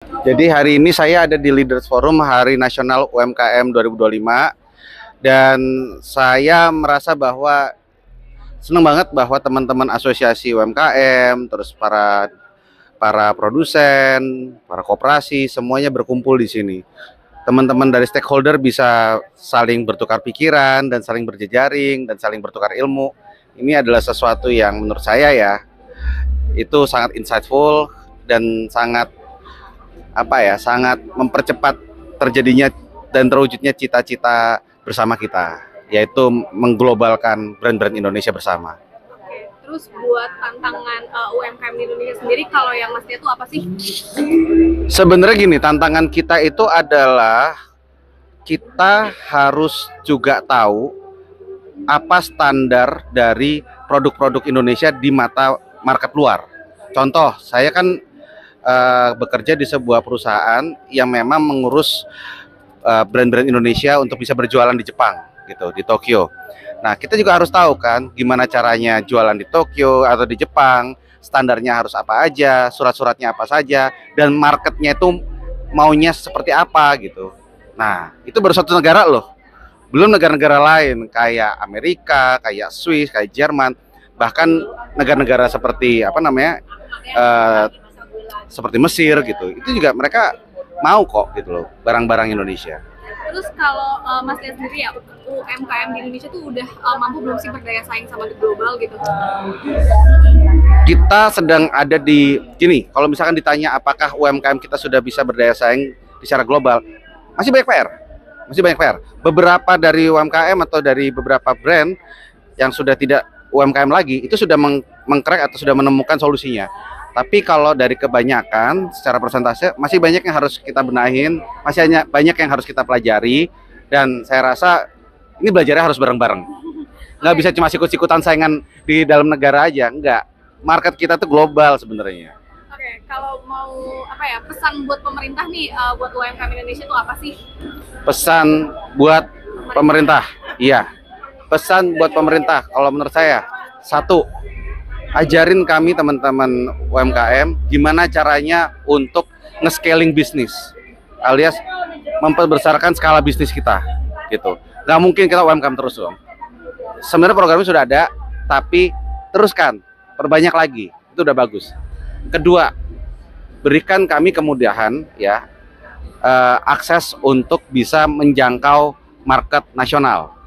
Jadi hari ini saya ada di Leaders Forum Hari Nasional UMKM 2025 dan saya merasa bahwa senang banget bahwa teman-teman asosiasi UMKM, terus para produsen, para koperasi semuanya berkumpul di sini. Teman-teman dari stakeholder bisa saling bertukar pikiran dan saling berjejaring dan saling bertukar ilmu. Ini adalah sesuatu yang menurut saya ya itu sangat insightful dan sangat mempercepat terjadinya dan terwujudnya cita-cita bersama kita, yaitu mengglobalkan brand-brand Indonesia bersama. Oke, terus buat tantangan UMKM di Indonesia sendiri, kalau yang Mas lihat itu apa sih? Sebenarnya gini, tantangan kita itu adalah kita harus juga tahu apa standar dari produk-produk Indonesia di mata market luar. Contoh, saya kan bekerja di sebuah perusahaan yang memang mengurus brand-brand Indonesia untuk bisa berjualan di Jepang, gitu, di Tokyo. Nah, kita juga harus tahu kan gimana caranya jualan di Tokyo atau di Jepang, standarnya harus apa aja, surat-suratnya apa saja, dan marketnya itu maunya seperti apa gitu. Nah, itu baru satu negara loh. Belum negara-negara lain kayak Amerika, kayak Swiss, kayak Jerman, bahkan negara-negara seperti seperti Mesir gitu. Itu juga mereka mau kok gitu loh, barang-barang Indonesia. Terus kalau Mas lihat sendiri ya, UMKM di Indonesia tuh udah mampu belum sih berdaya saing sama di global gitu? Kita sedang ada di gini, kalau misalkan ditanya apakah UMKM kita sudah bisa berdaya saing secara global, masih banyak PR. Masih banyak PR. Beberapa dari UMKM atau dari beberapa brand yang sudah tidak UMKM lagi, itu sudah mengcrack atau sudah menemukan solusinya. Tapi kalau dari kebanyakan secara persentase masih banyak yang harus kita benahin, masih banyak yang harus kita pelajari, dan saya rasa ini belajarnya harus bareng-bareng. Nggak bisa cuma sikut-sikutan saingan di dalam negara aja, enggak. Market kita tuh global sebenarnya. Oke, kalau mau pesan buat pemerintah nih, buat UMKM Indonesia itu apa sih? Pesan buat pemerintah, iya. Pesan buat pemerintah, kalau menurut saya, satu, ajarin kami teman-teman UMKM gimana caranya untuk nge-scaling bisnis, alias memperbesarkan skala bisnis kita, gitu. Nggak mungkin kita UMKM terus dong. Sebenarnya programnya sudah ada, tapi teruskan, perbanyak lagi, itu udah bagus. Kedua, berikan kami kemudahan ya, akses untuk bisa menjangkau market nasional,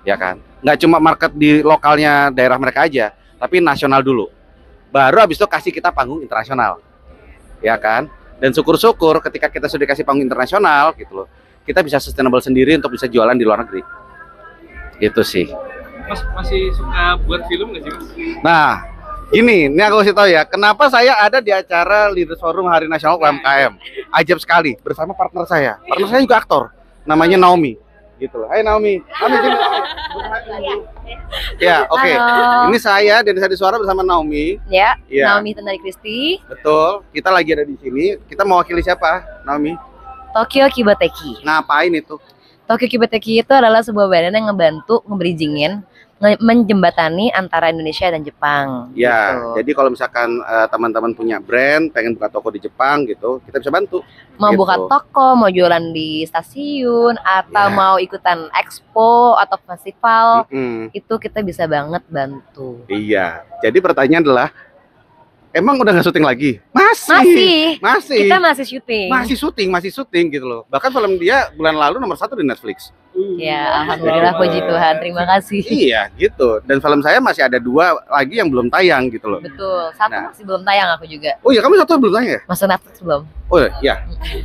ya kan? Nggak cuma market di lokalnya daerah mereka aja, tapi nasional dulu. Baru habis itu kasih kita panggung internasional, ya kan? Dan syukur-syukur ketika kita sudah kasih panggung internasional, gitu loh, kita bisa sustainable sendiri untuk bisa jualan di luar negeri. Itu sih. Mas masih suka buat film nggak sih, Mas? Nah, ini aku kasih tahu ya, kenapa saya ada di acara Leaders Forum Hari Nasional UMKM. Ajaib sekali, bersama partner saya. Partner saya juga aktor, namanya Naomi. Gitu loh. Hai Naomi. Naomi sini. Ya, oke. Ini saya dan Sadi Suara bersama Naomi. Ya, Ya. Naomi Tendari Kristi. Betul. Kita lagi ada di sini. Kita mewakili siapa, Naomi? Tokyo Kibateki. Ngapain itu? Tokyo Kibateki itu adalah sebuah badan yang ngebantu ngebridgingin, menjembatani antara Indonesia dan Jepang. Ya, gitu. jadi kalau misalkan teman-teman punya brand, pengen buka toko di Jepang gitu, kita bisa bantu. Mau gitu. buka toko, mau jualan di stasiun, atau Ya. mau ikutan expo atau festival, Mm-mm. itu kita bisa banget bantu. Iya. Jadi pertanyaan adalah, emang udah nggak syuting lagi? Masih. Masih. Kita masih syuting. Masih syuting gitu loh. Bahkan film dia bulan lalu nomor 1 di Netflix. Ya, alhamdulillah puji Tuhan. Terima kasih. Iya gitu. Dan film saya masih ada 2 lagi yang belum tayang gitu loh. Betul. Satu Nah. masih belum tayang aku juga. Oh iya, kamu 1 belum tayang ya? Masuk Netflix belum? Oh iya,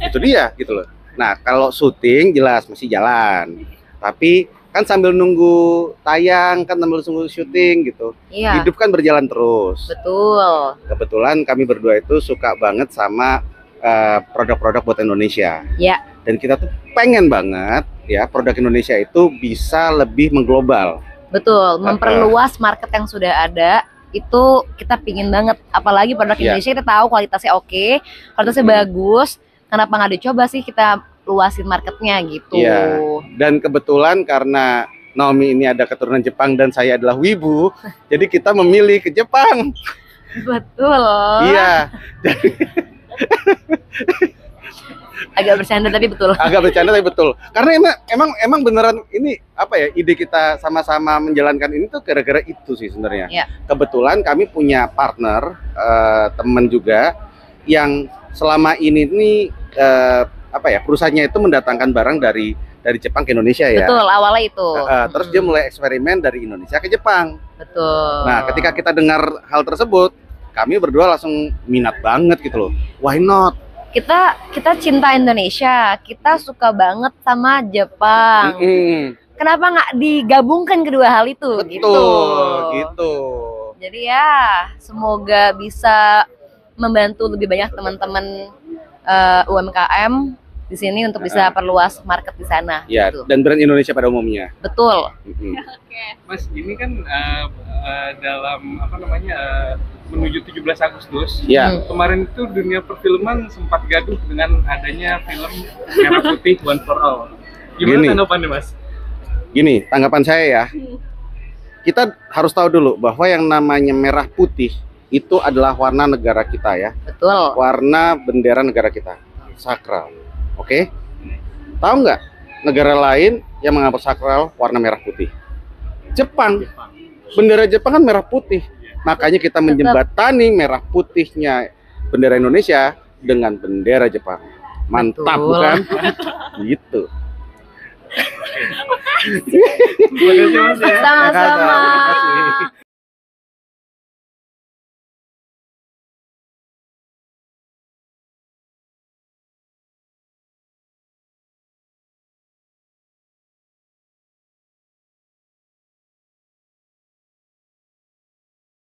itu dia gitu loh. Nah kalau syuting jelas masih jalan. Tapi kan sambil nunggu tayang, kan sambil nunggu syuting gitu. Iya. Hidup kan berjalan terus. Betul. Kebetulan kami berdua itu suka banget sama produk-produk buat Indonesia. Ya. Dan kita tuh pengen banget ya produk Indonesia itu bisa lebih mengglobal. Betul, memperluas market yang sudah ada itu kita pingin banget. Apalagi produk Iya. Indonesia kita tahu kualitasnya oke, kualitasnya bagus. Kenapa nggak dicoba sih kita luasin marketnya gitu? Iya. Dan kebetulan karena Naomi ini ada keturunan Jepang dan saya adalah wibu, jadi kita memilih ke Jepang. Betul. Iya. Agak bercanda tapi betul. Agak bercanda tapi betul. Karena emang beneran ini apa ya, ide kita sama-sama menjalankan ini tuh gara-gara itu sih sebenarnya. Ya. Kebetulan kami punya partner teman juga yang selama ini nih apa ya, perusahaannya itu mendatangkan barang dari Jepang ke Indonesia ya. Betul, awalnya itu. Terus dia mulai eksperimen dari Indonesia ke Jepang. Betul. Nah, ketika kita dengar hal tersebut, kami berdua langsung minat banget gitu loh. Why not? Kita cinta Indonesia, kita suka banget sama Jepang. Kenapa nggak digabungkan kedua hal itu? Betul, gitu. Jadi ya, semoga bisa membantu lebih banyak teman-teman UMKM di sini untuk bisa perluas market di sana. Ya, gitu. dan brand Indonesia pada umumnya. Betul. Oke. Mas, ini kan dalam apa namanya menuju 17 Agustus. Ya. Kemarin itu dunia perfilman sempat gaduh dengan adanya film Merah Putih One for All. Gimana Gini. tanggapannya, Mas? Gini, tanggapan saya ya. Kita harus tahu dulu bahwa yang namanya merah putih itu adalah warna negara kita ya. Betul. Warna bendera negara kita. Sakral. Oke? Tahu nggak negara lain yang menganggap sakral warna merah putih? Jepang. Bendera Jepang kan merah putih. Makanya kita menjembatani merah putihnya bendera Indonesia dengan bendera Jepang. Mantap, Betul. bukan? Gitu. Terima kasih, Mas, ya. Sama-sama. Terima kasih.